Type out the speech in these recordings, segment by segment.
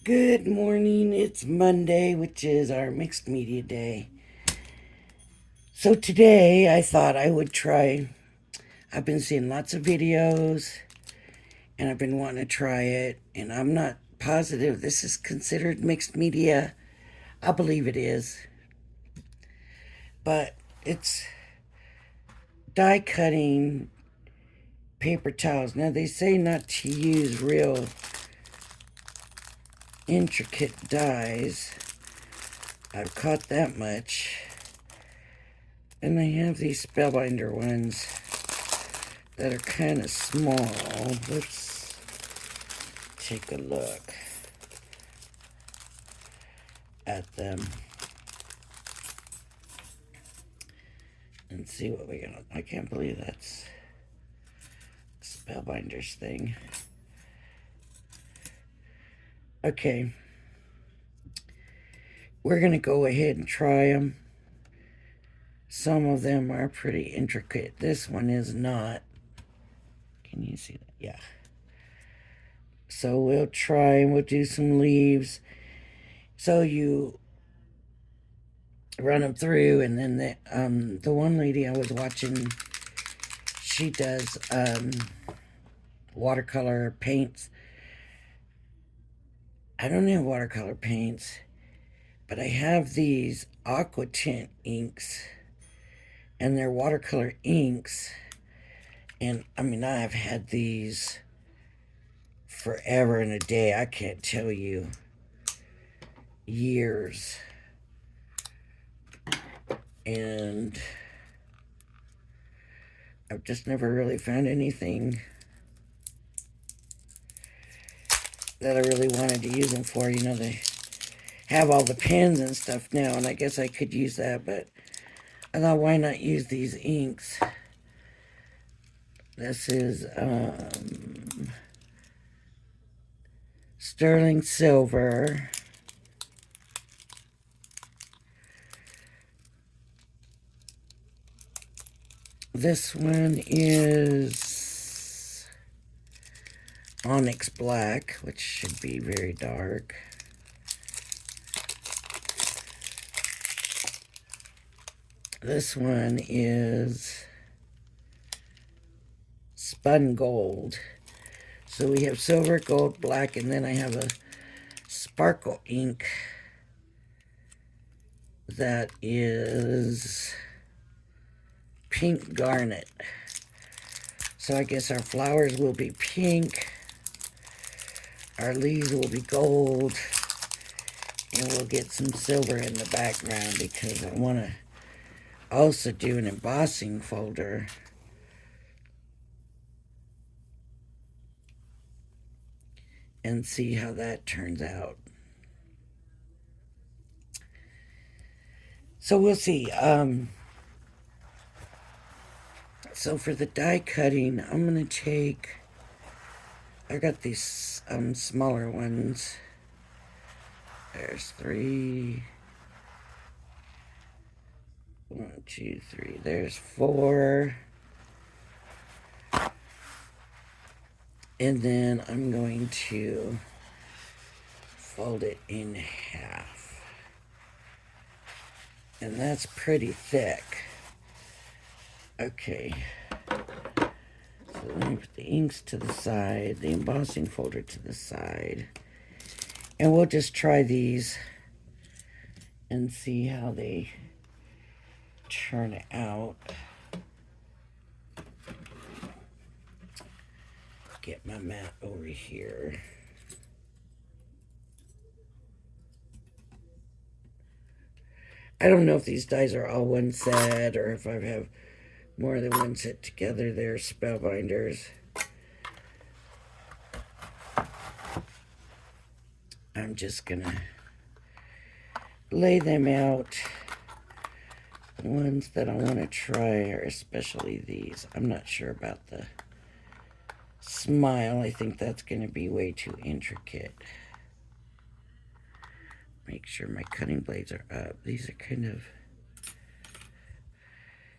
Good morning. It's Monday, which is our mixed media day. So today I thought I would try. I've been seeing lots of videos and I've been wanting to try it, and I'm not positive this is considered mixed media. I believe it is, but it's die cutting paper towels. Now they say not to use real intricate dies. I've caught that much. And I have these Spellbinder ones that are kind of small. Let's take a look at them and see what we got. I can't believe that's Spellbinder's thing. Okay. We're going to go ahead and try them. Some of them are pretty intricate. This one is not. Can you see that? Yeah. So we'll try and we'll do some leaves. So you run them through, and then the one lady I was watching, she does watercolor paints. I don't have watercolor paints, but I have these aqua tint inks, and they're watercolor inks. And I mean, I've had these forever and a day. I can't tell you, years. And I've just never really found anything that I really wanted to use them for. You know, they have all the pens and stuff now, and I guess I could use that, but I thought, why not use these inks? This is sterling silver. This one is onyx black, which should be very dark. This one is spun gold. So we have silver, gold, black, and then I have a sparkle ink that is pink garnet. So I guess our flowers will be pink, our leaves will be gold, and we'll get some silver in the background because I want to also do an embossing folder. And see how that turns out. So we'll see. So for the die cutting, I'm going to take, I got these smaller ones. There's 3. 1, 2, 3. There's 4. And then I'm going to fold it in half. And that's pretty thick. Okay. So let me put the inks to the side, the embossing folder to the side. And we'll just try these and see how they turn out. Get my mat over here. I don't know if these dies are all one set or if I have more than one set together. They're Spellbinders. I'm just gonna lay them out. The ones that I want to try are especially these. I'm not sure about the smile. I think that's going to be way too intricate. Make sure my cutting blades are up. These are kind of,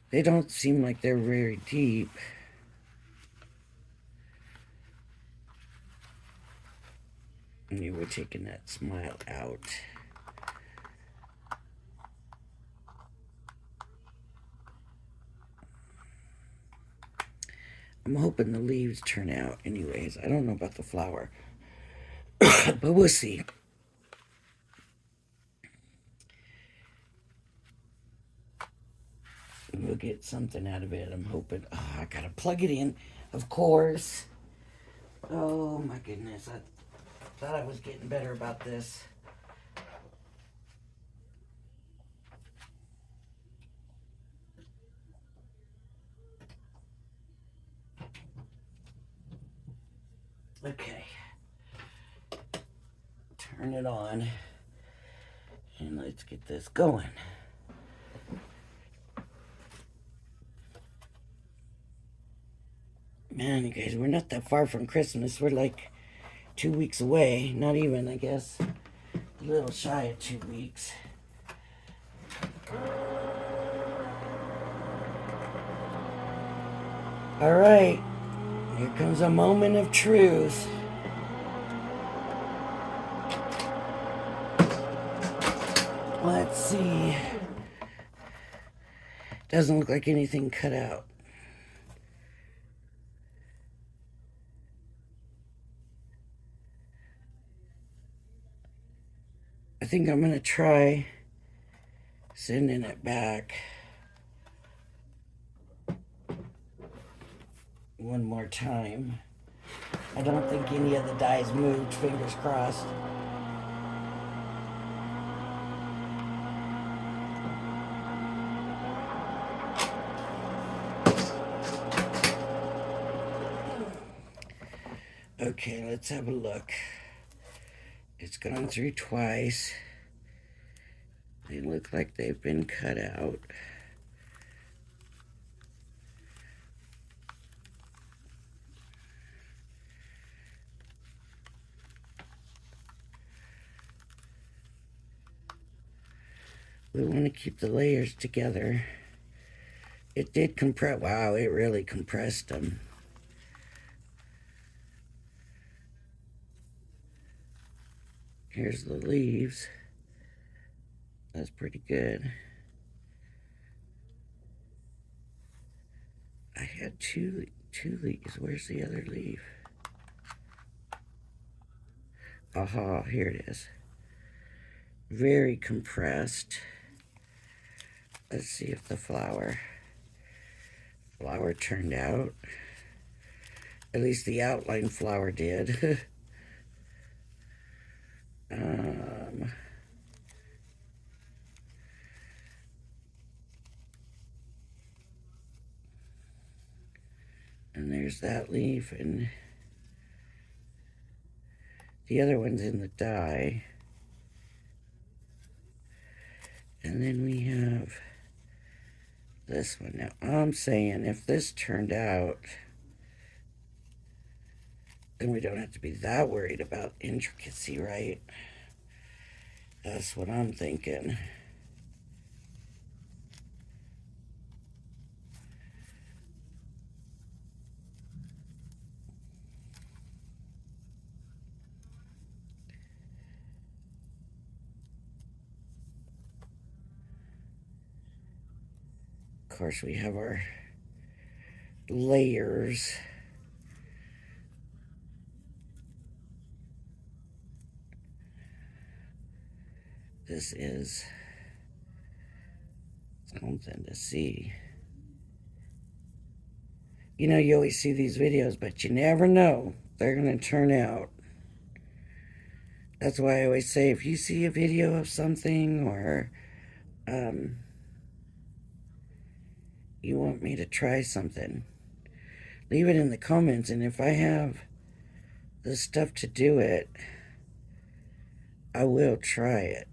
they don't seem like they're very deep. And you were taking that smile out. I'm hoping the leaves turn out anyways. I don't know about the flower. But we'll see. We'll get something out of it. I'm hoping. Oh, I gotta plug it in, of course. Oh my goodness. I thought I was getting better about this. Okay. Turn it on. And let's get this going. Man, you guys, we're not that far from Christmas. We're like 2 weeks away. Not even, I guess. A little shy of 2 weeks. All right. Here comes a moment of truth. Let's see. Doesn't look like anything cut out. I think I'm going to try sending it back one more time. I don't think any of the dies moved, fingers crossed. Okay, let's have a look. It's gone through twice. They look like they've been cut out. We want to keep the layers together. It did compress. Wow, it really compressed them. Here's the leaves. That's pretty good. I had two leaves. Where's the other leaf? Aha, here it is. Very compressed. Let's see if the flower turned out. At least the outline flower did. And there's that leaf, and the other one's in the dye. And then we have this one. Now, I'm saying if this turned out, then we don't have to be that worried about intricacy, right? That's what I'm thinking. Of course, we have our layers. This is something to see. You know, you always see these videos, but you never know. They're going to turn out. That's why I always say, if you see a video of something or you want me to try something, leave it in the comments. And if I have the stuff to do it, I will try it.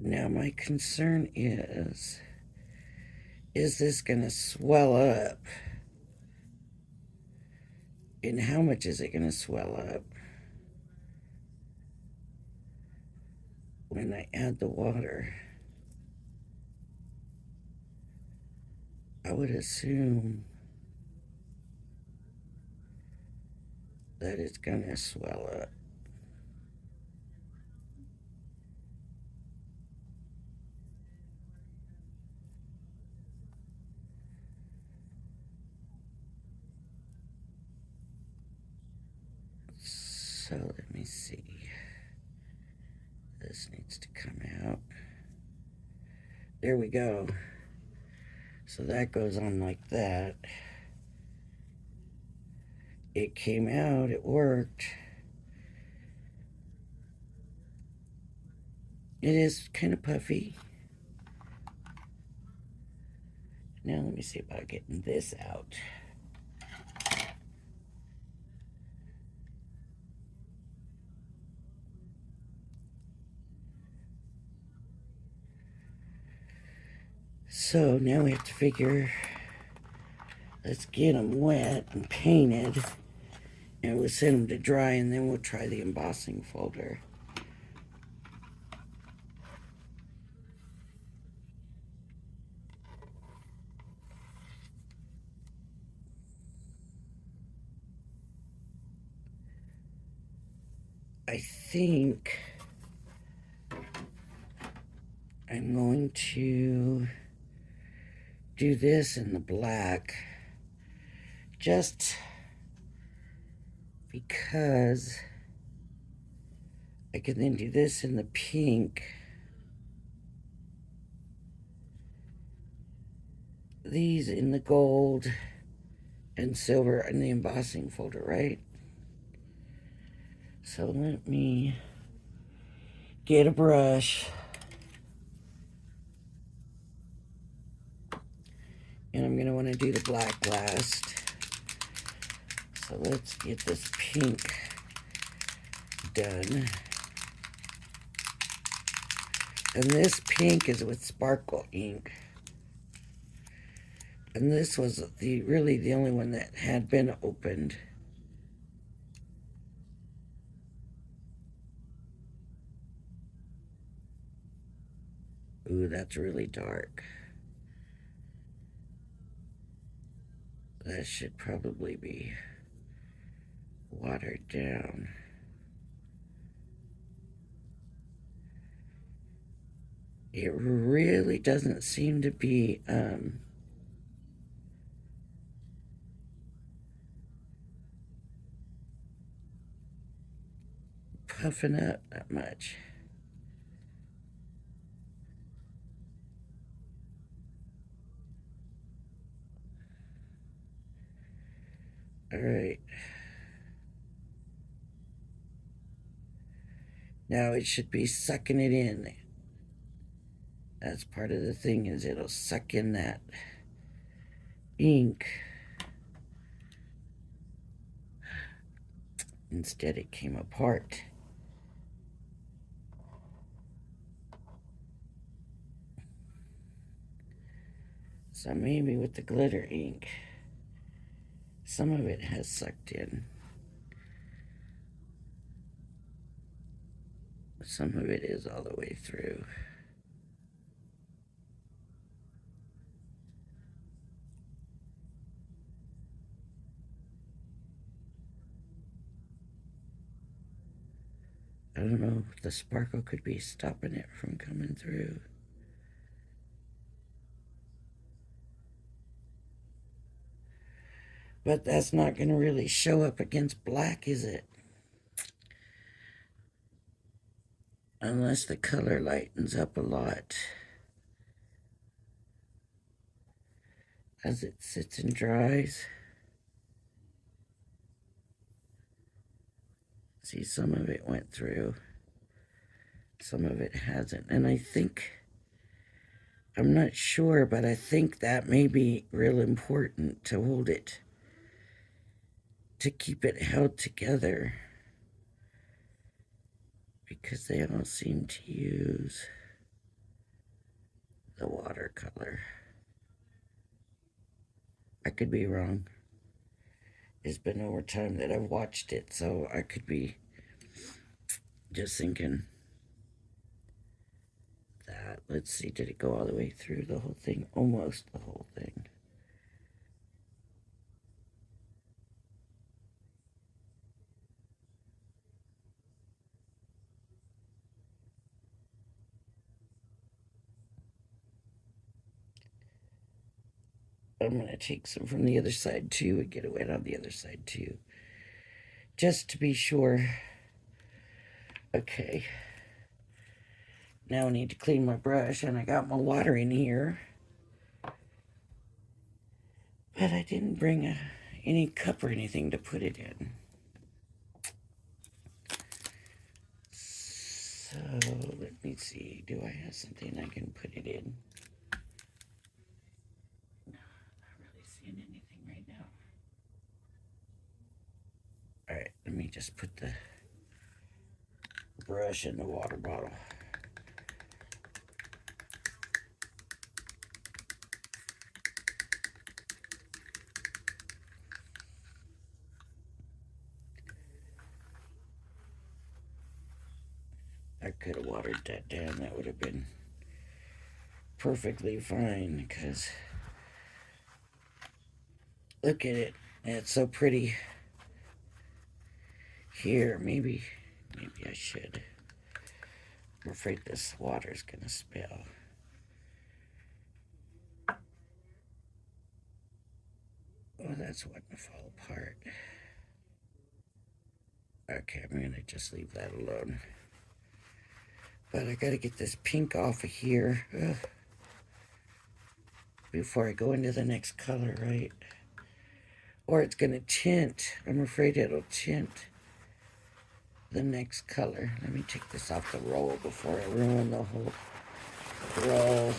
Now, my concern is this going to swell up? And how much is it going to swell up when I add the water? I would assume that it's gonna swell up. So let me see. This needs to come out. There we go. So that goes on like that. It came out, it worked. It is kind of puffy. Now let me see about getting this out. So now we have to figure, let's get them wet and painted, and we'll send them to dry, and then we'll try the embossing folder. I think I'm going to do this in the black just because I can then do this in the pink, these in the gold, and silver in the embossing folder, right? So let me get a brush, and I'm going to want to do the black last. So let's get this pink done. And this pink is with sparkle ink. And this was really the only one that had been opened. Ooh, that's really dark. That should probably be watered down. It really doesn't seem to be puffing up that much. All right. Now it should be sucking it in. That's part of the thing, is it'll suck in that ink. Instead it came apart. So maybe with the glitter ink, some of it has sucked in. Some of it is all the way through. I don't know if the sparkle could be stopping it from coming through. But that's not going to really show up against black, is it? Unless the color lightens up a lot as it sits and dries. See, some of it went through, some of it hasn't. And I think, I'm not sure, but I think that may be real important to hold it, to keep it held together, because they all seem to use the watercolor. I could be wrong. It's been over time that I've watched it, so I could be just thinking that. Let's see, did it go all the way through the whole thing? Almost the whole thing. I'm going to take some from the other side too and get it wet on the other side too, just to be sure. Okay. Now I need to clean my brush, and I got my water in here. But I didn't bring any cup or anything to put it in. So let me see. Do I have something I can put it in? No, not really seeing anything right now. Alright, let me just put the brush in the water bottle. I could have watered that down. That would have been perfectly fine, because look at it. It's so pretty. Here, maybe I should. I'm afraid this water's gonna spill. Oh, that's wanting to fall apart. Okay, I'm gonna just leave that alone. But I gotta get this pink off of here before I go into the next color, right? Or it's gonna tint. I'm afraid it'll tint the next color. Let me take this off the roll before I ruin the whole roll.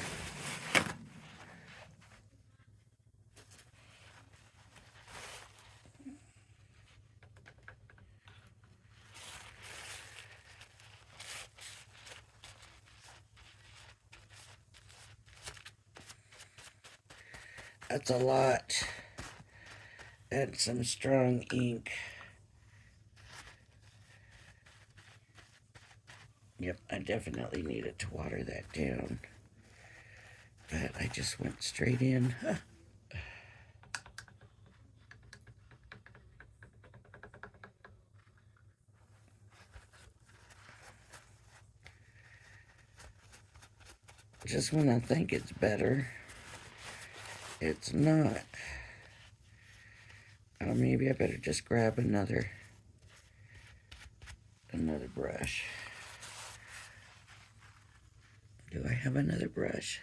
That's a lot. And some strong ink. Yep, I definitely needed to water that down. But I just went straight in. Just when I think it's better, it's not. Maybe I better just grab another brush. Do I have another brush?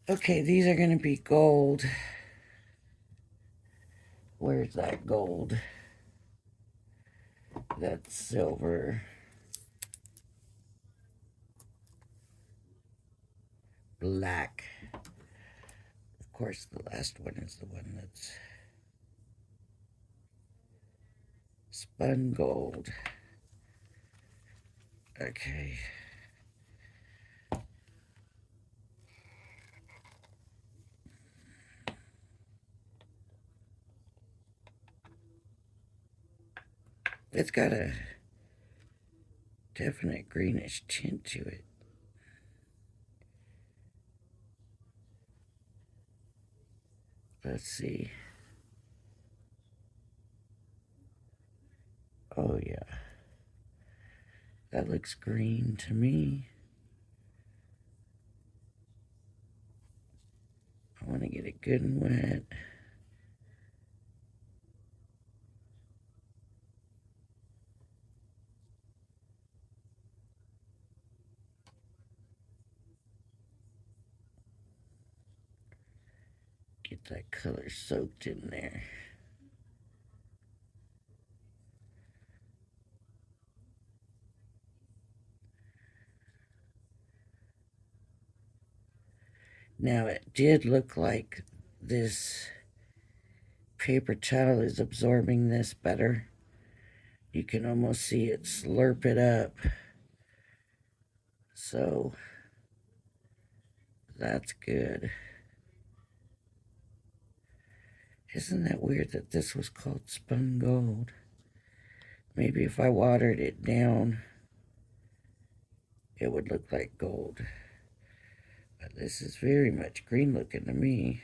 Okay, these are going to be gold. Where's that gold? That's silver. Black. Of course, the last one is the one that's spun gold. Okay. It's got a definite greenish tint to it. Let's see. Oh, yeah. That looks green to me. I want to get it good and wet. Get that color soaked in there. Now, it did look like this paper towel is absorbing this better. You can almost see it slurp it up. So, that's good. Isn't that weird that this was called spun gold? Maybe if I watered it down, it would look like gold. But this is very much green looking to me.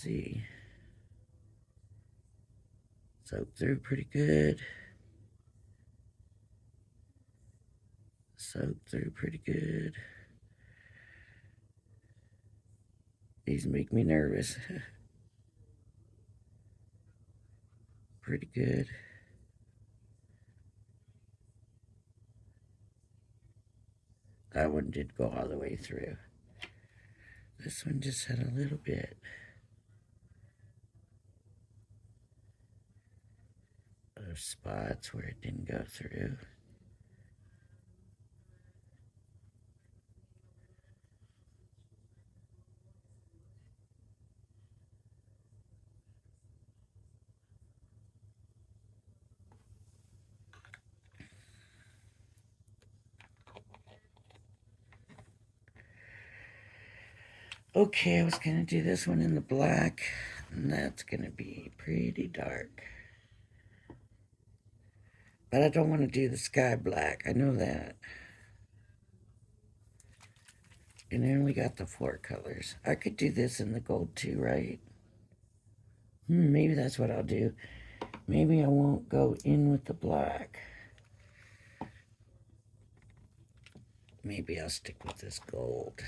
see. Soaked through pretty good. Soaked through pretty good. These make me nervous. Pretty good. That one did go all the way through. This one just had a little bit of spots where it didn't go through. Okay, I was going to do this one in the black, and that's going to be pretty dark. But I don't want to do the sky black, I know that. And then we got the 4 colors. I could do this in the gold too, right? Maybe that's what I'll do. Maybe I won't go in with the black. Maybe I'll stick with this gold.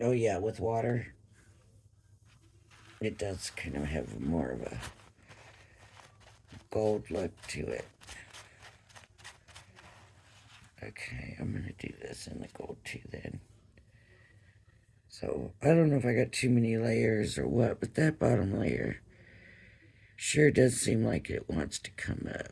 Oh yeah, with water, it does kind of have more of a gold look to it. Okay, I'm going to do this in the gold too then. So, I don't know if I got too many layers or what, but that bottom layer sure does seem like it wants to come up.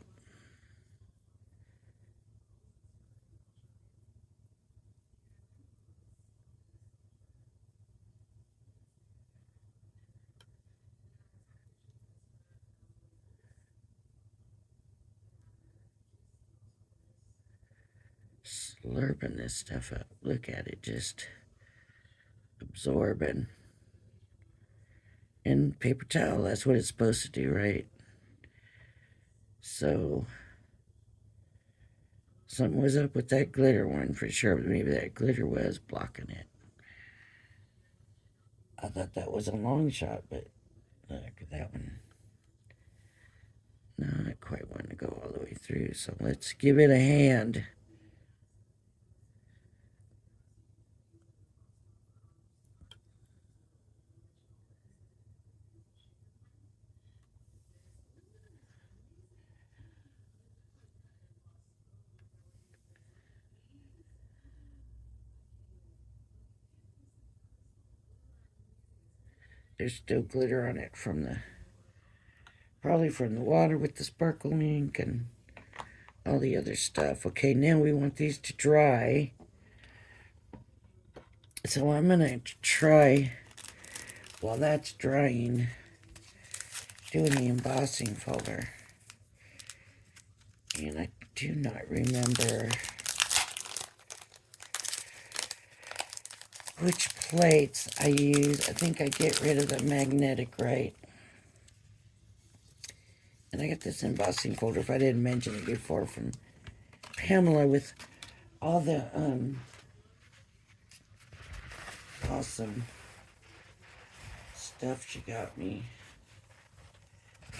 Slurping this stuff up. Look at it, just absorbing. And paper towel, that's what it's supposed to do, right? So, something was up with that glitter one for sure, but maybe that glitter was blocking it. I thought that was a long shot, but look at that one. Not quite wanting to go all the way through, so let's give it a hand. There's still glitter on it from the, probably from the water with the sparkle ink and all the other stuff. Okay, now we want these to dry. So I'm gonna try, while that's drying, doing the embossing folder. And I do not remember which plates I use. I think I get rid of the magnetic, right? And I got this embossing folder, if I didn't mention it before, from Pamela with all the awesome stuff she got me.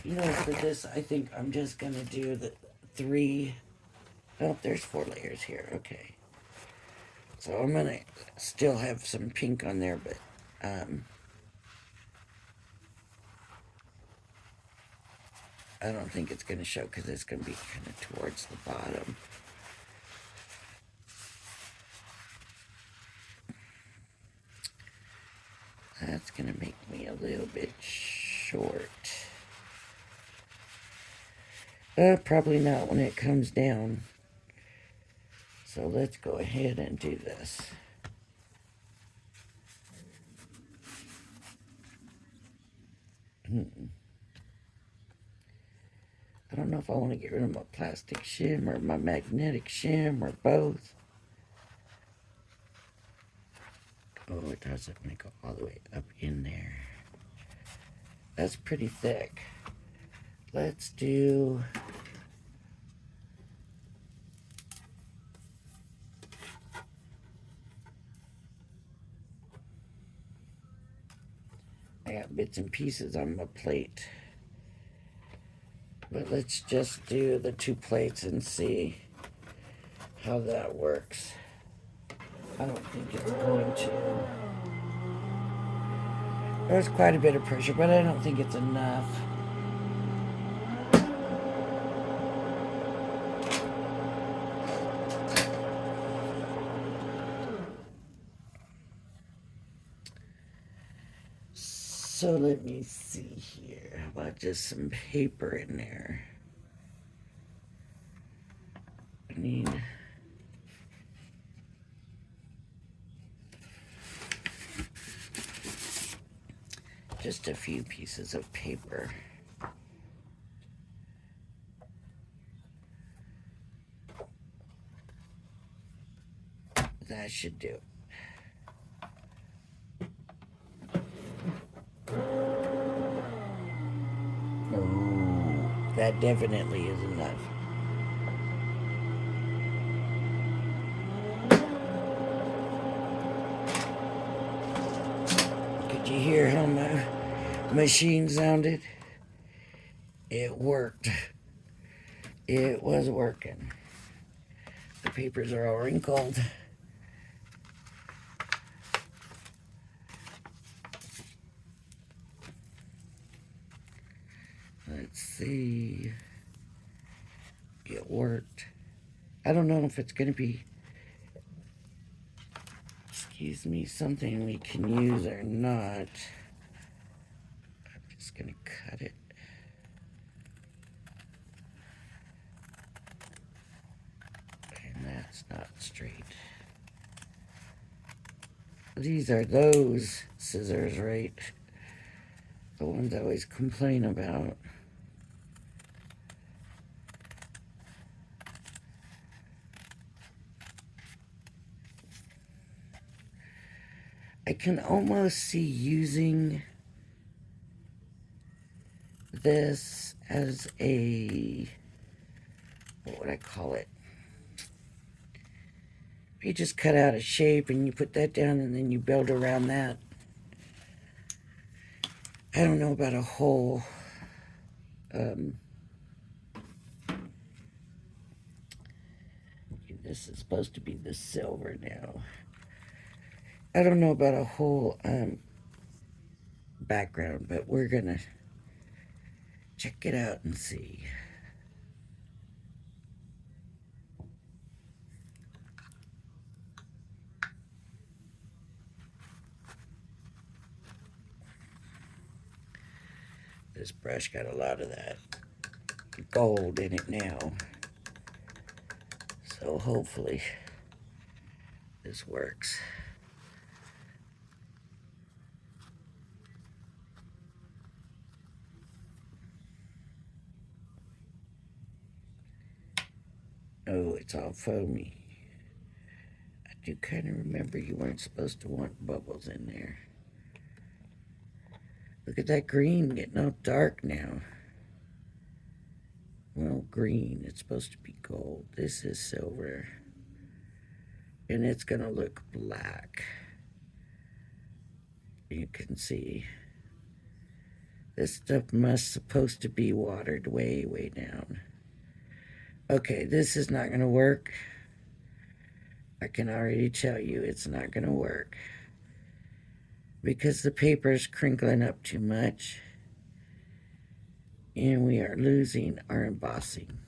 You know, for this, I think I'm just going to do the 3... Oh, there's 4 layers here. Okay. So I'm going to still have some pink on there, but I don't think it's going to show because it's going to be kind of towards the bottom. That's going to make me a little bit short. Probably not when it comes down. So let's go ahead and do this. I don't know if I want to get rid of my plastic shim or my magnetic shim or both. Oh, it doesn't want to go all the way up in there. That's pretty thick. Let's do... got bits and pieces on my plate. But let's just do the 2 plates and see how that works. I don't think it's going to. There's quite a bit of pressure, but I don't think it's enough. So let me see here. How about just some paper in there? I need just a few pieces of paper. That should do. Oh, that definitely is enough. Could you hear how my machine sounded? It worked. It was working. The papers are all wrinkled. Let's see. It worked. I don't know if it's going to be, excuse me, something we can use or not. I'm just going to cut it. And that's not straight. These are those scissors, right? The ones I always complain about. I can almost see using this as a, what would I call it? You just cut out a shape and you put that down and then you build around that. I don't know about a hole. This is supposed to be the silver now. I don't know about a whole background, but we're gonna check it out and see. This brush got a lot of that gold in it now. So hopefully this works. Oh, it's all foamy. I do kind of remember you weren't supposed to want bubbles in there. Look at that green getting all dark now. Well, green, it's supposed to be gold. This is silver. And it's gonna look black. You can see. This stuff must supposed to be watered way, way down. Okay, this is not gonna work. I can already tell you it's not gonna work. Because the paper is crinkling up too much. And we are losing our embossing.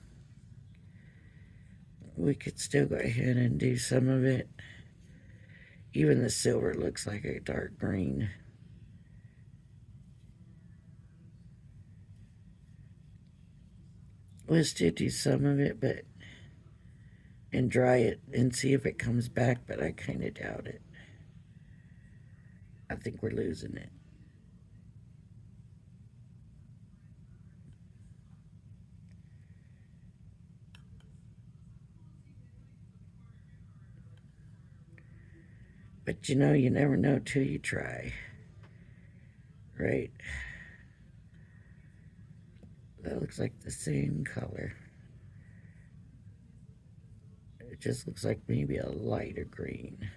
We could still go ahead and do some of it. Even the silver looks like a dark green. Let's still do some of it, but and dry it and see if it comes back, but I kind of doubt it. I think we're losing it. But you know, you never know till you try. Right? That looks like the same color. It just looks like maybe a lighter green.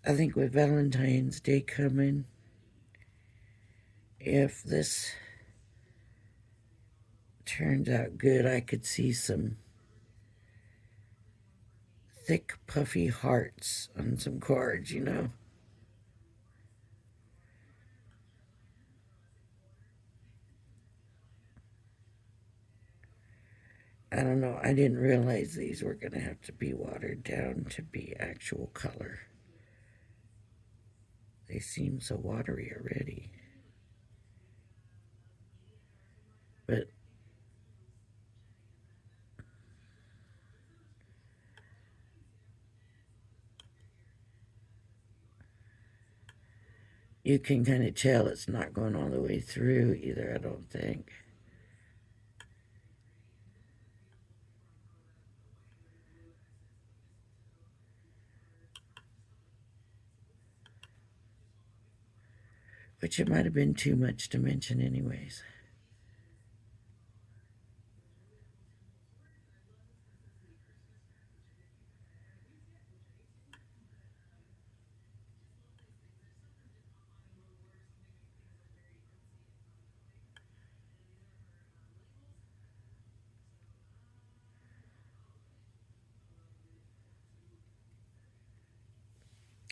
I think with Valentine's Day coming, if this turns out good, I could see some thick, puffy hearts on some cards, you know? I don't know. I didn't realize these were going to have to be watered down to be actual color. They seem so watery already. But you can kind of tell it's not going all the way through either, I don't think. Which it might have been too much to mention anyways.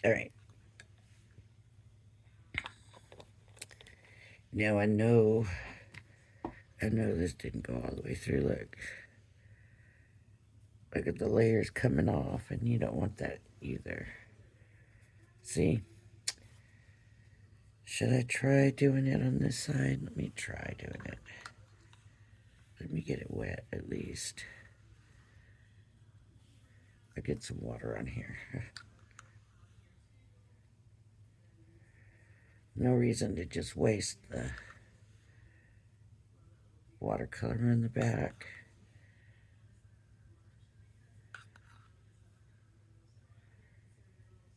All right. Now I know this didn't go all the way through. Look at the layers coming off, and you don't want that either. See? Should I try doing it on this side? Let me try doing it. Let me get it wet at least. I get some water on here. No reason to just waste the watercolor in the back.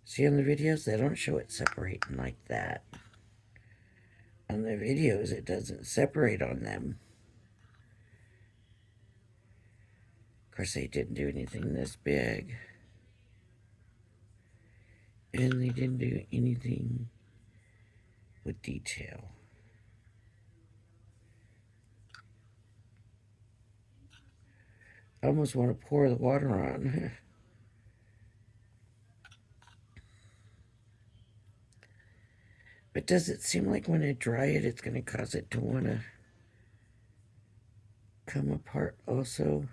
See, on the videos, they don't show it separating like that. On the videos, it doesn't separate on them. Of course, they didn't do anything this big. And they didn't do anything with detail. I almost want to pour the water on. But does it seem like when I dry it, it's going to cause it to want to come apart also?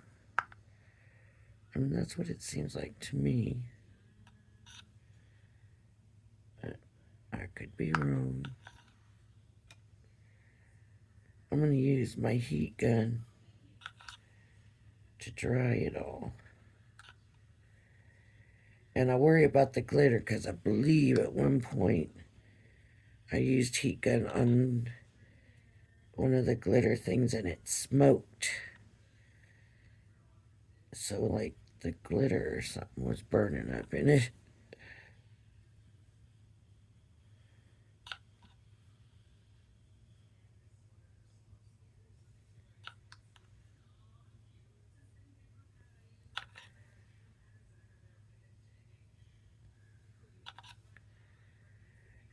I mean, that's what it seems like to me. But I could be wrong. I'm going to use my heat gun to dry it all. And I worry about the glitter because I believe at one point I used heat gun on one of the glitter things and it smoked. So like the glitter or something was burning up in it.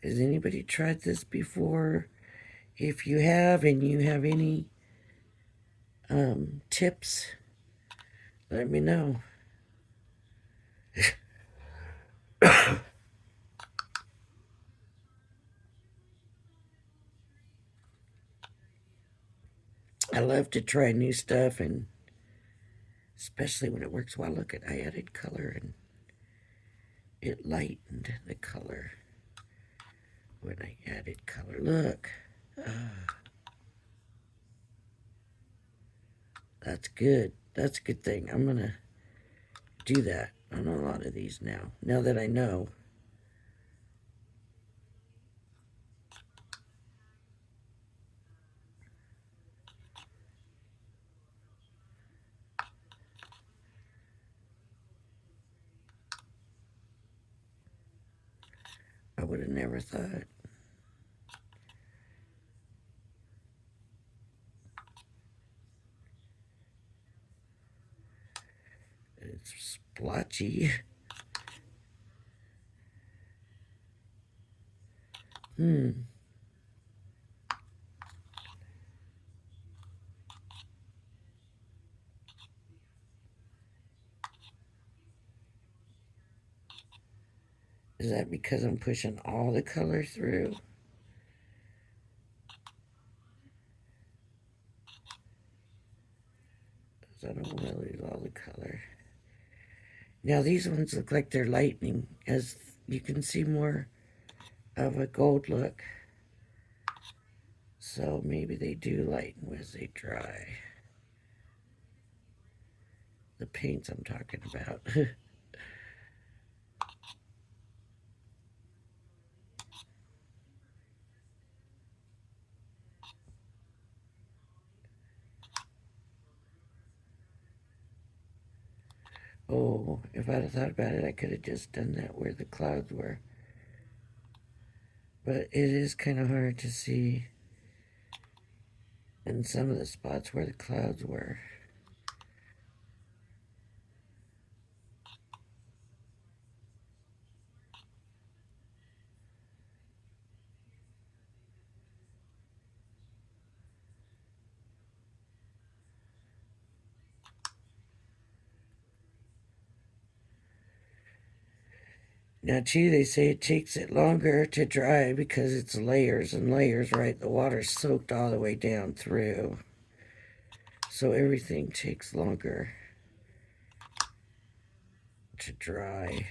Has anybody tried this before? If you have and you have any tips, let me know. I love to try new stuff, and especially when it works well. Look, I added color and it lightened the color when I added color. Look. That's good. That's a good thing. I'm going to do that on a lot of these now. Now that I know. I would have never thought. It's splotchy. Hmm. Is that because I'm pushing all the color through? Because I don't want to lose all the color. Now these ones look like they're lightening, as you can see more of a gold look. So maybe they do lighten as they dry. The paints I'm talking about. Oh, if I'd have thought about it, I could have just done that where the clouds were. But it is kind of hard to see in some of the spots where the clouds were. Now, too, they say it takes it longer to dry because it's layers and layers, right? The water's soaked all the way down through. So everything takes longer to dry.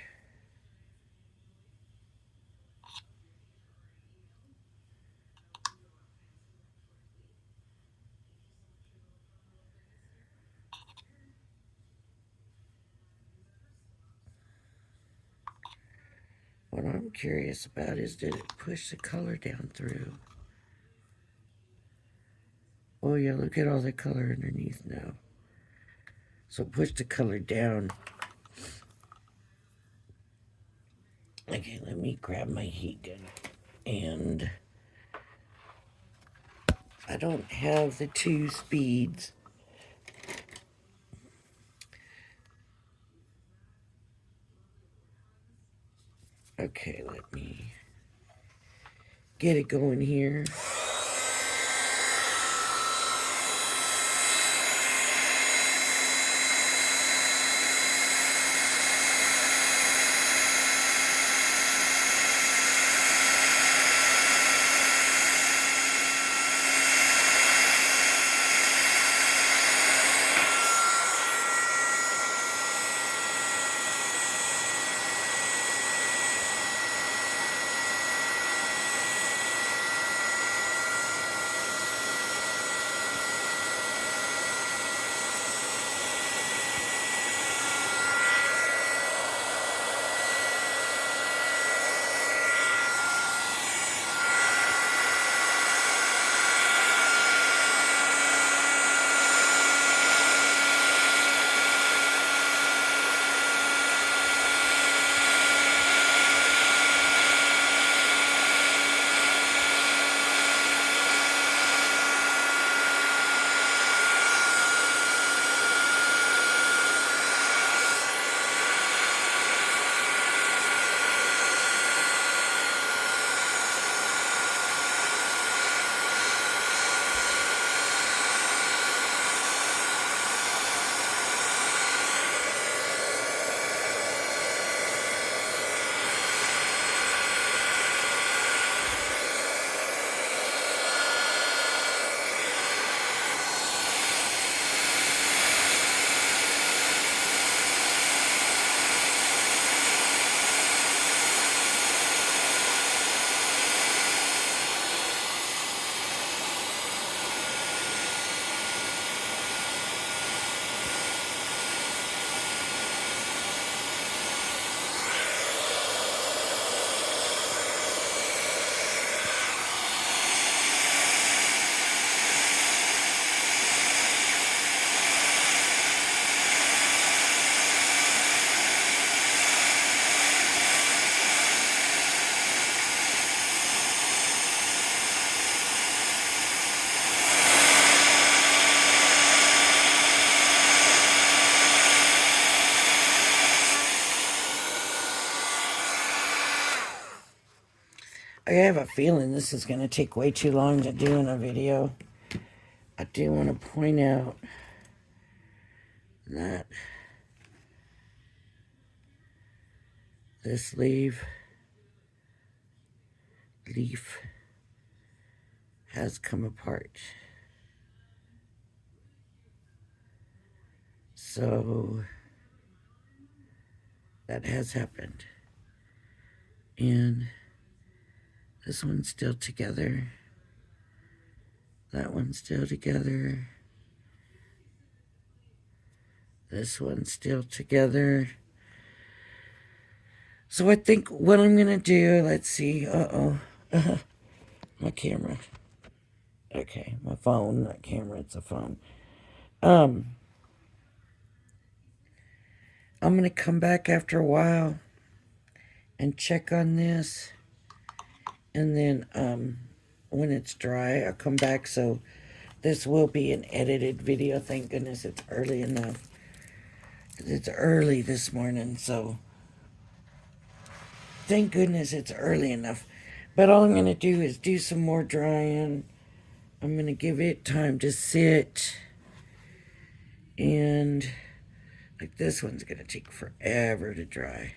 What I'm curious about is, did it push the color down through? Oh yeah, look at all the color underneath now. So push the color down. Okay, let me grab my heat gun. And I don't have the 2 speeds. Okay, let me get it going here. I have a feeling this is going to take way too long to do in a video. I do want to point out that this leaf has come apart. So that has happened. And this one's still together. That one's still together. This one's still together. So I think what I'm going to do, let's see. My camera. Okay, my phone, not camera, it's a phone. I'm going to come back after a while and check on this. And then when it's dry, I'll come back. So this will be an edited video. Thank goodness it's early enough. It's early this morning, so thank goodness it's early enough. But all I'm going to do is do some more drying. I'm going to give it time to sit. And like this one's going to take forever to dry.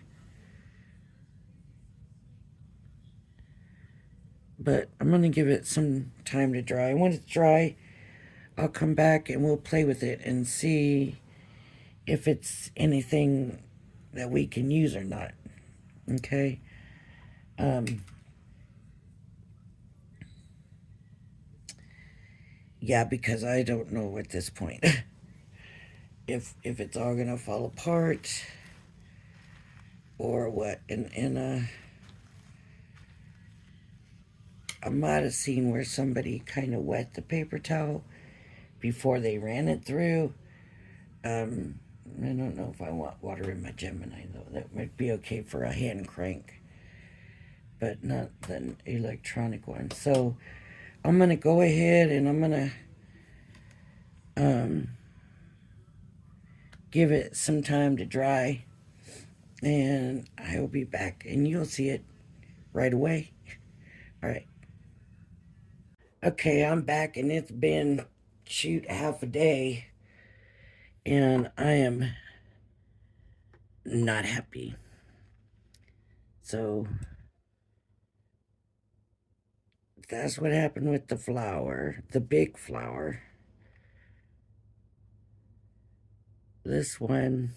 But I'm going to give it some time to dry. When it's dry, I'll come back and we'll play with it and see if it's anything that we can use or not. Okay? Yeah, because I don't know at this point if it's all gonna fall apart or what. And I might have seen where somebody kind of wet the paper towel before they ran it through. I don't know if I want water in my Gemini, though. That might be okay for a hand crank, but not the electronic one. So I'm going to go ahead and I'm going to give it some time to dry, and I will be back, and you'll see it right away. All right. Okay, I'm back, and it's been, shoot, half a day, and I am not happy. So that's what happened with the flower, the big flower. This one,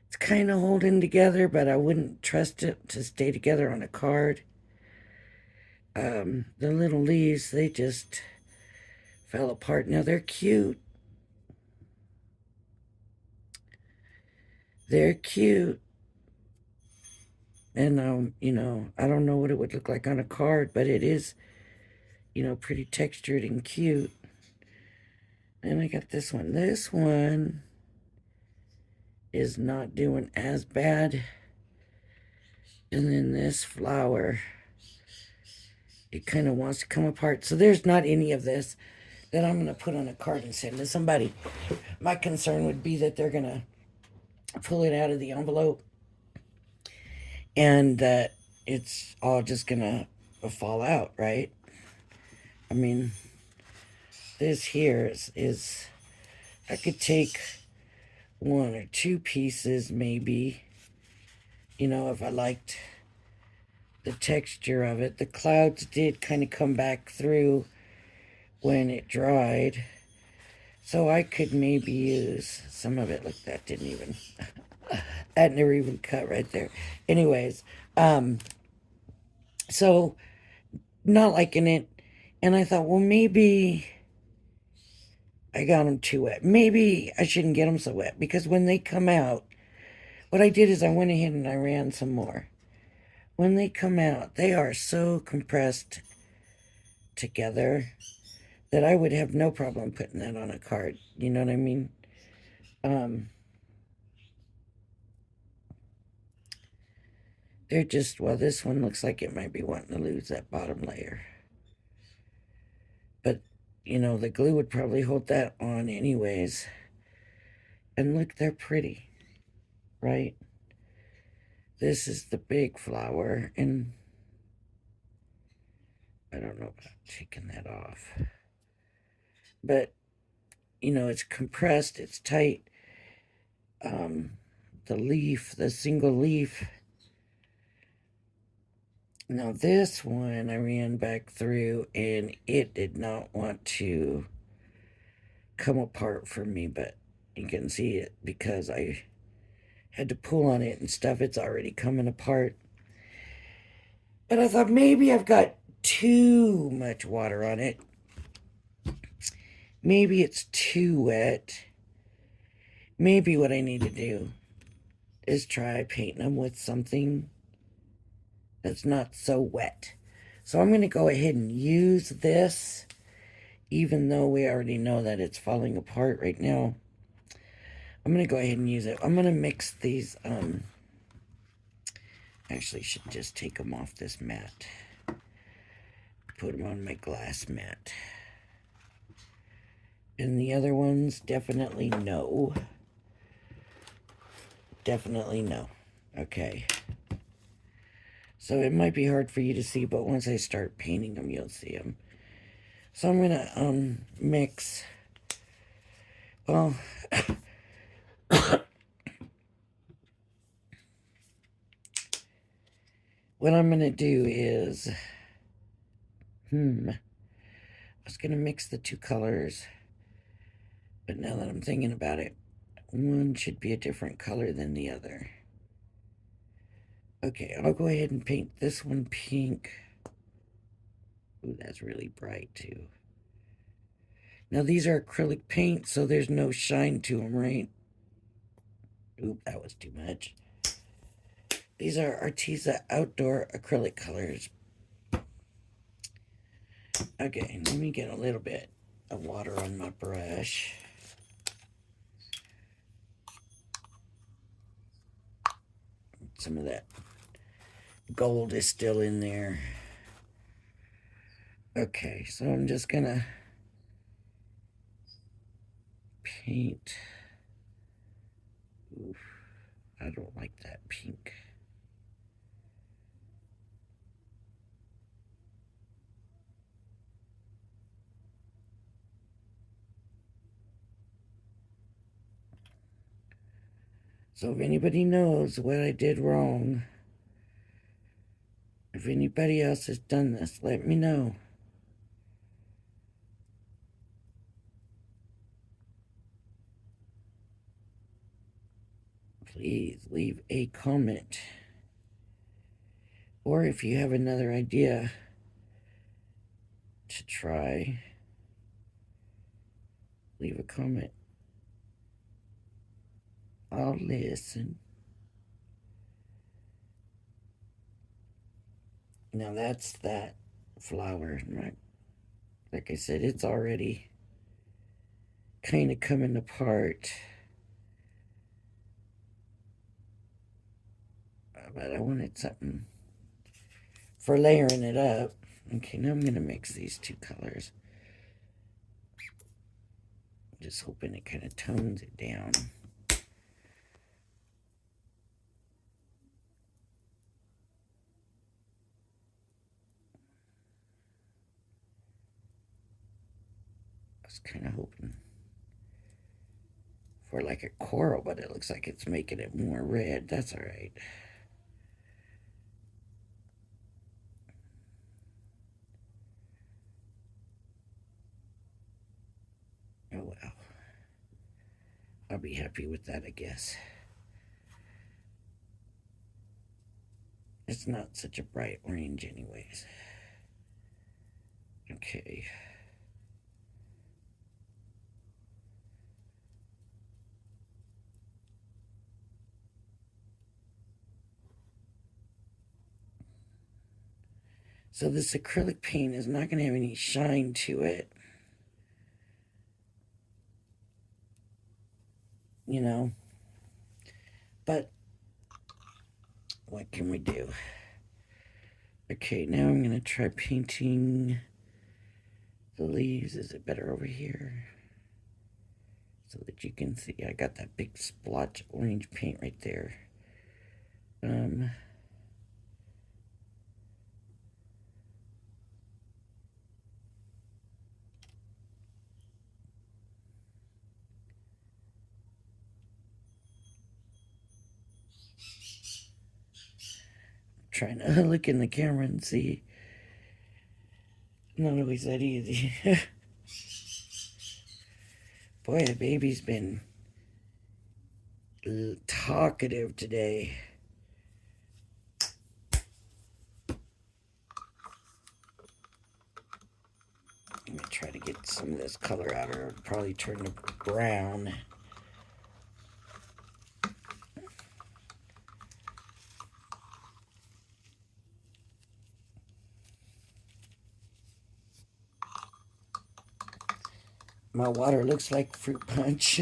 it's kind of holding together, but I wouldn't trust it to stay together on a card. The little leaves, they just fell apart. Now they're cute. They're cute. And, I don't know what it would look like on a card, but it is, pretty textured and cute. And I got this one. This one is not doing as bad. And then this flower, it kind of wants to come apart. So there's not any of this that I'm going to put on a card and send to somebody. My concern would be that they're going to pull it out of the envelope and that it's all just going to fall out, right? I mean, this here is I could take one or two pieces maybe, if I liked the texture of it. The clouds did kind of come back through when it dried, so I could maybe use some of it. Look, that didn't even that never even cut right there. Anyways, so not liking it, and I thought, well, maybe I got them too wet. Maybe I shouldn't get them so wet, because when they come out, what I did is I went ahead and I ran some more. When they come out, they are so compressed together that I would have no problem putting that on a card. You know what I mean? They're just, well, this one looks like it might be wanting to lose that bottom layer. But, the glue would probably hold that on anyways. And look, they're pretty, right? This is the big flower, and I don't know about taking that off. But, you know, it's compressed, it's tight. The leaf, the single leaf. Now this one I ran back through and it did not want to come apart for me, but you can see it because I had to pull on it and stuff. It's already coming apart. But I thought maybe I've got too much water on it. Maybe it's too wet. Maybe what I need to do is try painting them with something that's not so wet. So I'm going to go ahead and use this, even though we already know that it's falling apart right now. I'm going to go ahead and use it. I'm going to mix these, actually should just take them off this mat. Put them on my glass mat. And the other ones, definitely no. Definitely no. Okay. So it might be hard for you to see, but once I start painting them, you'll see them. So I'm going to mix, well, what I'm going to do is, I was going to mix the two colors, but now that I'm thinking about it, one should be a different color than the other. Okay, I'll go ahead and paint this one pink. Ooh, that's really bright too. Now these are acrylic paint, so there's no shine to them, right? Oop, that was too much. These are Arteza Outdoor acrylic colors. Okay, let me get a little bit of water on my brush. Some of that gold is still in there. Okay, so I'm just gonna paint. Oof, I don't like that pink. So if anybody knows what I did wrong, if anybody else has done this, let me know. Please leave a comment. Or if you have another idea to try, leave a comment. I'll listen. Now that's that flower, right? Like I said, it's already kind of coming apart. But I wanted something for layering it up. Okay, now I'm going to mix these two colors. Just hoping it kind of tones it down. I was kind of hoping for like a coral, but it looks like it's making it more red. That's all right. Oh well. I'll be happy with that, I guess. It's not such a bright orange anyways. Okay. So this acrylic paint is not going to have any shine to it. You know. But what can we do? Okay, now I'm going to try painting the leaves. Is it better over here? So that you can see. I got that big splotch orange paint right there. trying to look in the camera and see. Not always that easy. Boy, the baby's been talkative today. Let me try to get some of this color out, or it'll probably turn to brown. My water looks like fruit punch.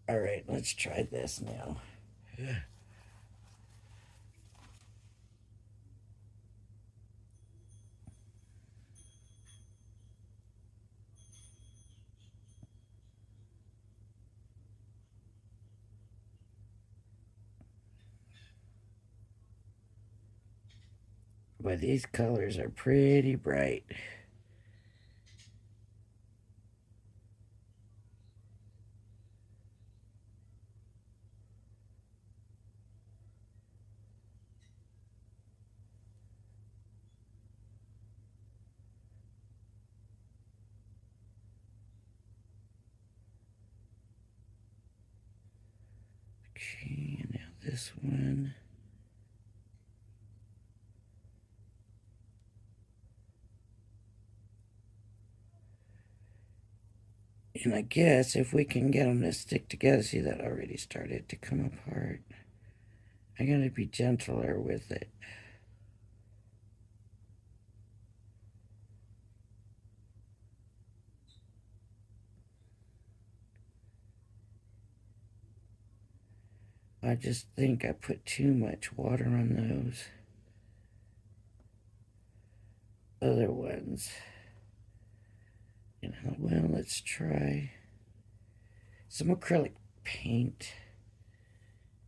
All right, let's try this now. But these colors are pretty bright. Okay, now this one. And I guess if we can get them to stick together, see that already started to come apart. I gotta be gentler with it. I just think I put too much water on those other ones. You know, well, let's try some acrylic paint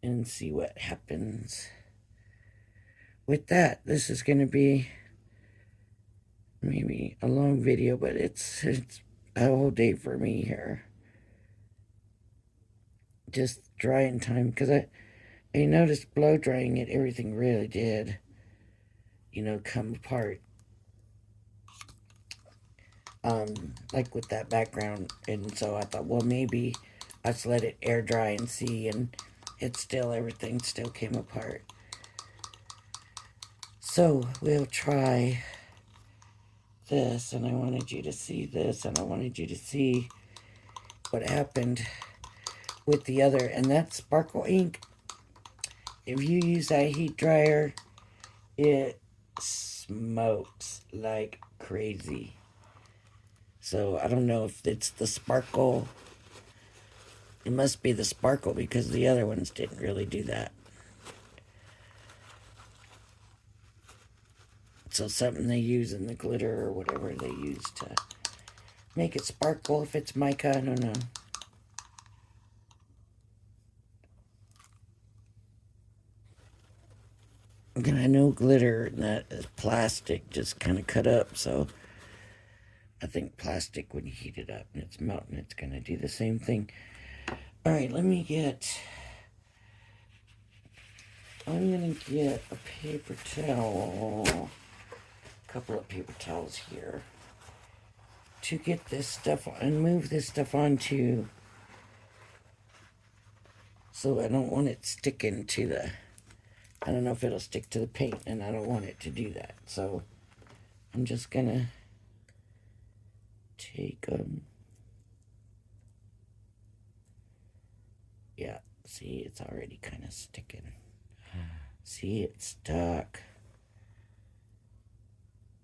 and see what happens with that. This is going to be maybe a long video, but it's a whole day for me here. Just drying time, because I noticed blow drying it, everything really did, you know, come apart. Like with that background, and so I thought, well, maybe let's let it air dry and see, and everything still came apart. So we'll try this, and I wanted you to see this, and I wanted you to see what happened with the other, and that sparkle ink. If you use that heat dryer, it smokes like crazy. So I don't know if it's the sparkle. It must be the sparkle, because the other ones didn't really do that. So something they use in the glitter or whatever they use to make it sparkle. If it's mica, I don't know. And I know glitter and that is plastic, just kind of cut up, so I think plastic, when you heat it up and it's melting, it's going to do the same thing. All right, I'm going to get a paper towel, a couple of paper towels here, to get this stuff and move this stuff onto, so I don't want it sticking to the, I don't know if it'll stick to the paint, and I don't want it to do that. So I'm just gonna take them. Yeah, see, it's already kind of sticking. See, it's stuck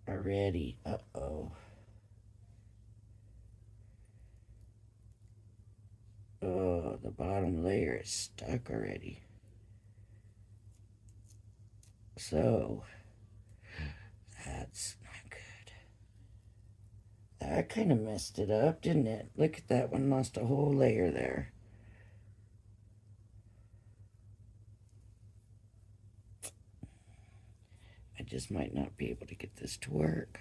already. Uh-oh. Oh, the bottom layer is stuck already. So that's not good. That kind of messed it up, didn't it? Look at that one, lost a whole layer there. I just might not be able to get this to work.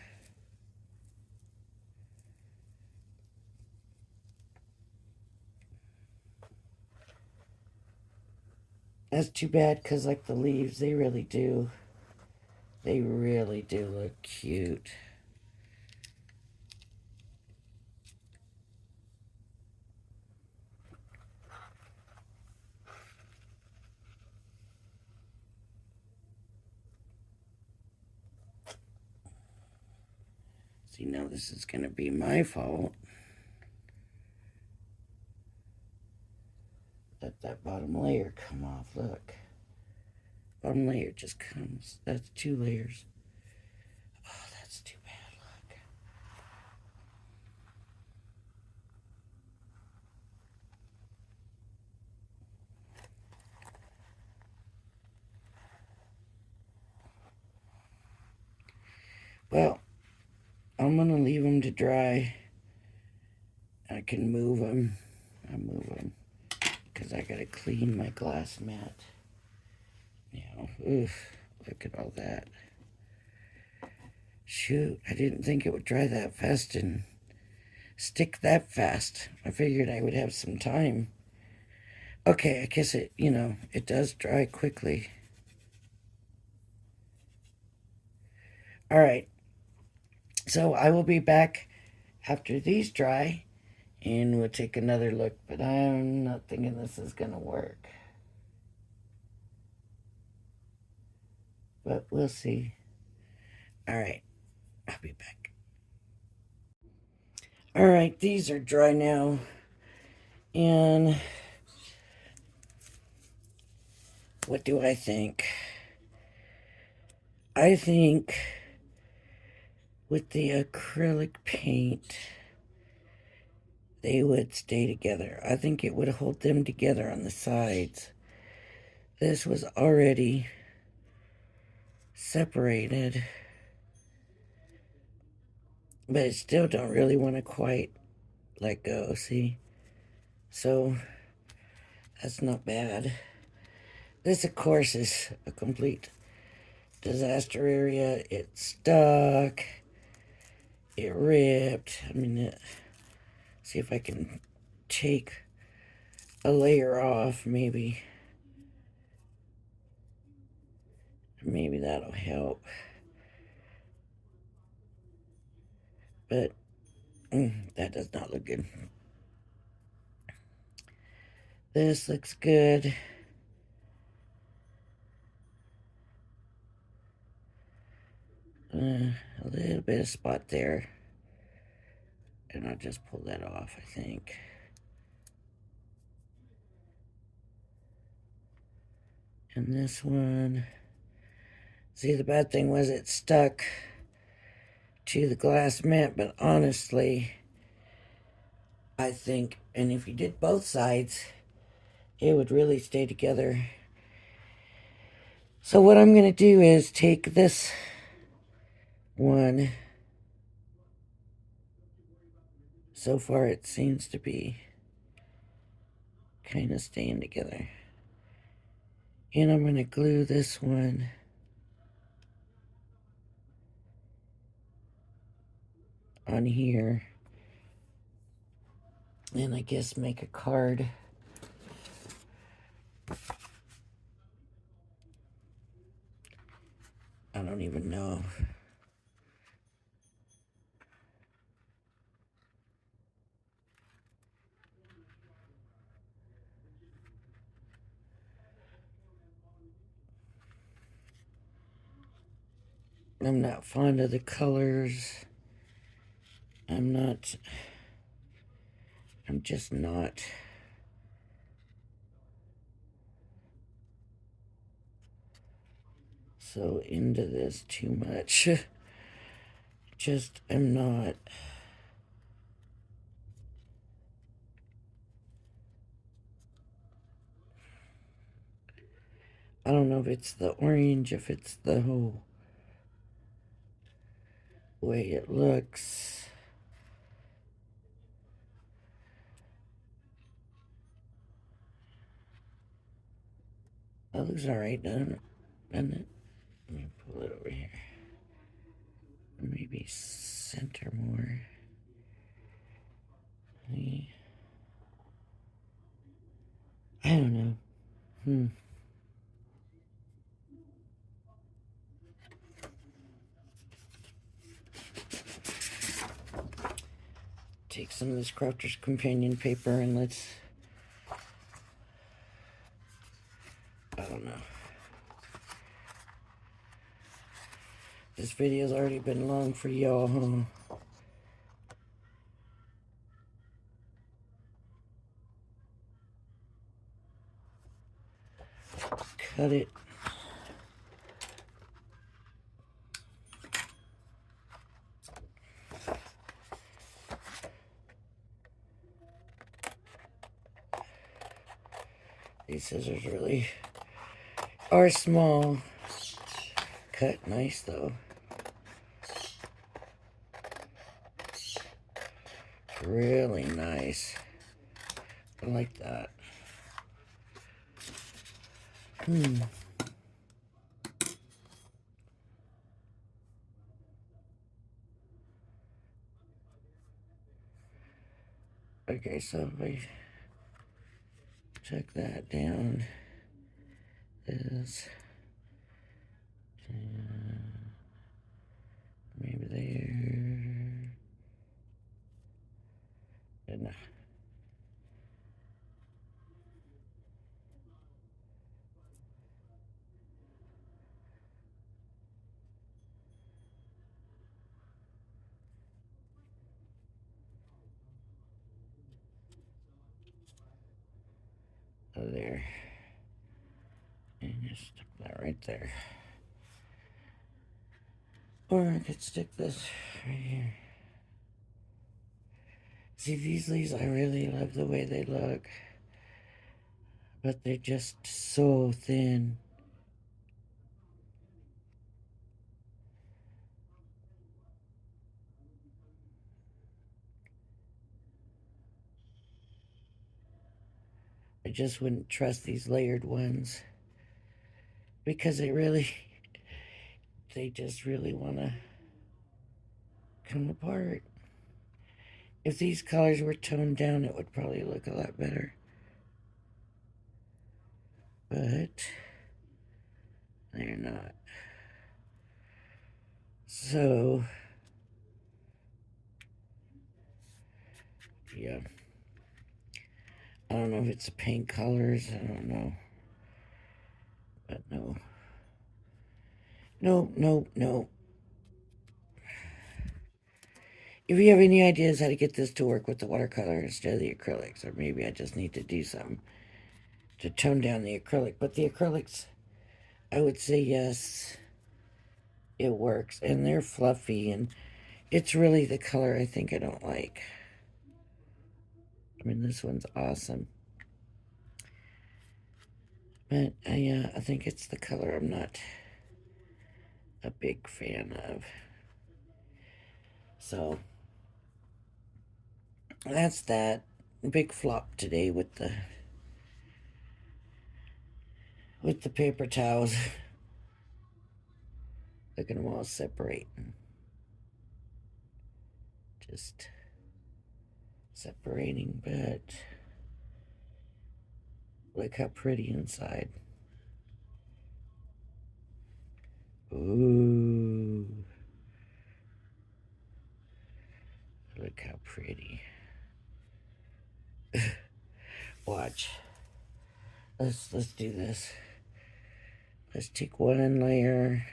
That's too bad because, like, the leaves, they really do look cute. See, now this is going to be my fault. Let that bottom layer come off. Look. Bottom layer just comes. That's 2 layers. Oh, that's too bad. Look. Well, I'm going to leave them to dry. I can move them. I move them because I got to clean my glass mat. Now, oof, look at all that. Shoot, I didn't think it would dry that fast and stick that fast. I figured I would have some time. Okay, I guess it, it does dry quickly. All right, so I will be back after these dry and we'll take another look, but I'm not thinking this is gonna work. But we'll see. All right, I'll be back. All right, these are dry now. And what do I think? I think with the acrylic paint, they would stay together. I think it would hold them together on the sides. This was already separated, but I still don't really want to quite let go, see? So that's not bad. This, of course, is a complete disaster area. It stuck. It ripped. See if I can take a layer off, maybe. Maybe that'll help. But that does not look good. This looks good. A little bit of spot there. And I'll just pull that off, I think. And this one. See, the bad thing was it stuck to the glass mat, but honestly, I think, and if you did both sides, it would really stay together. So what I'm going to do is take this one. So far it seems to be kind of staying together. And I'm going to glue this one on here. And I guess make a card. I don't even know. I'm not fond of the colors. I'm just not. So into this too much. Just am not. I don't know if it's the orange, if it's the whole way it looks. That looks alright, doesn't it? Let me pull it over here. Maybe center more. I don't know. take some of this Crafter's Companion paper and let's, I don't know. This video's already been long for y'all, huh? Cut it. These scissors really are small. Cut nice though. Really nice. I like that. Okay, so if I check that down, is maybe there, and there, and just stick that right there. Or I could stick this right here. See, these leaves, I really love the way they look, but they're just so thin. I just wouldn't trust these layered ones because they just really want to come apart. If these colors were toned down, it would probably look a lot better. But they're not. So, yeah. I don't know if it's the paint colors. I don't know. But no. No, no, no. If you have any ideas how to get this to work with the watercolor instead of the acrylics, or maybe I just need to do something to tone down the acrylic. But the acrylics, I would say yes, it works. And they're fluffy, and it's really the color I think I don't like. I mean, this one's awesome. But I think it's the color I'm not a big fan of. So that's that. Big flop today with the paper towels. Look at them all separating. Just separating, but look how pretty inside. Ooh. Look how pretty. Watch. Let's do this. Let's take one layer.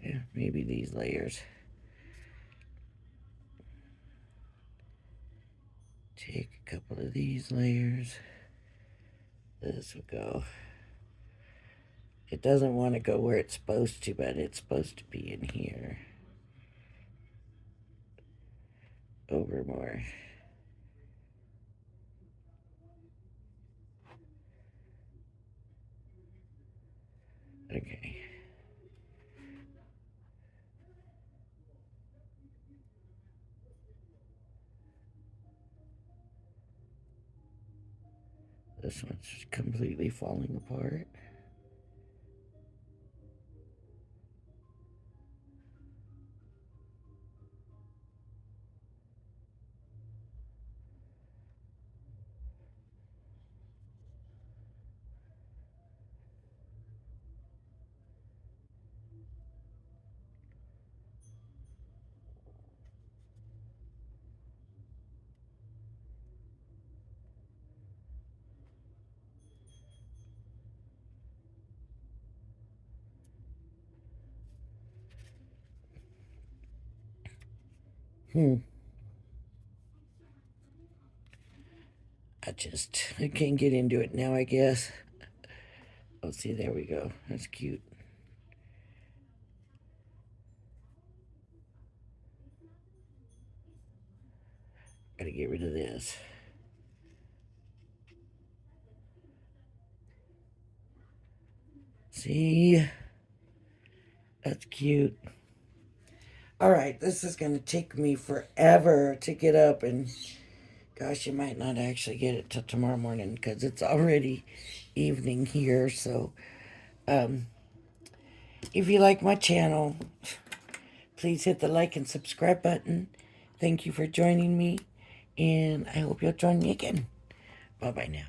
Yeah, maybe these layers. Take a couple of these layers. This will go. It doesn't want to go where it's supposed to, but it's supposed to be in here. Over more. Okay. This one's completely falling apart. I can't get into it now, I guess. Oh, see, there we go. That's cute. Gotta get rid of this. See? That's cute. All right, this is going to take me forever to get up, and gosh, you might not actually get it till tomorrow morning because it's already evening here. So, if you like my channel, please hit the like and subscribe button. Thank you for joining me, and I hope you'll join me again. Bye-bye now.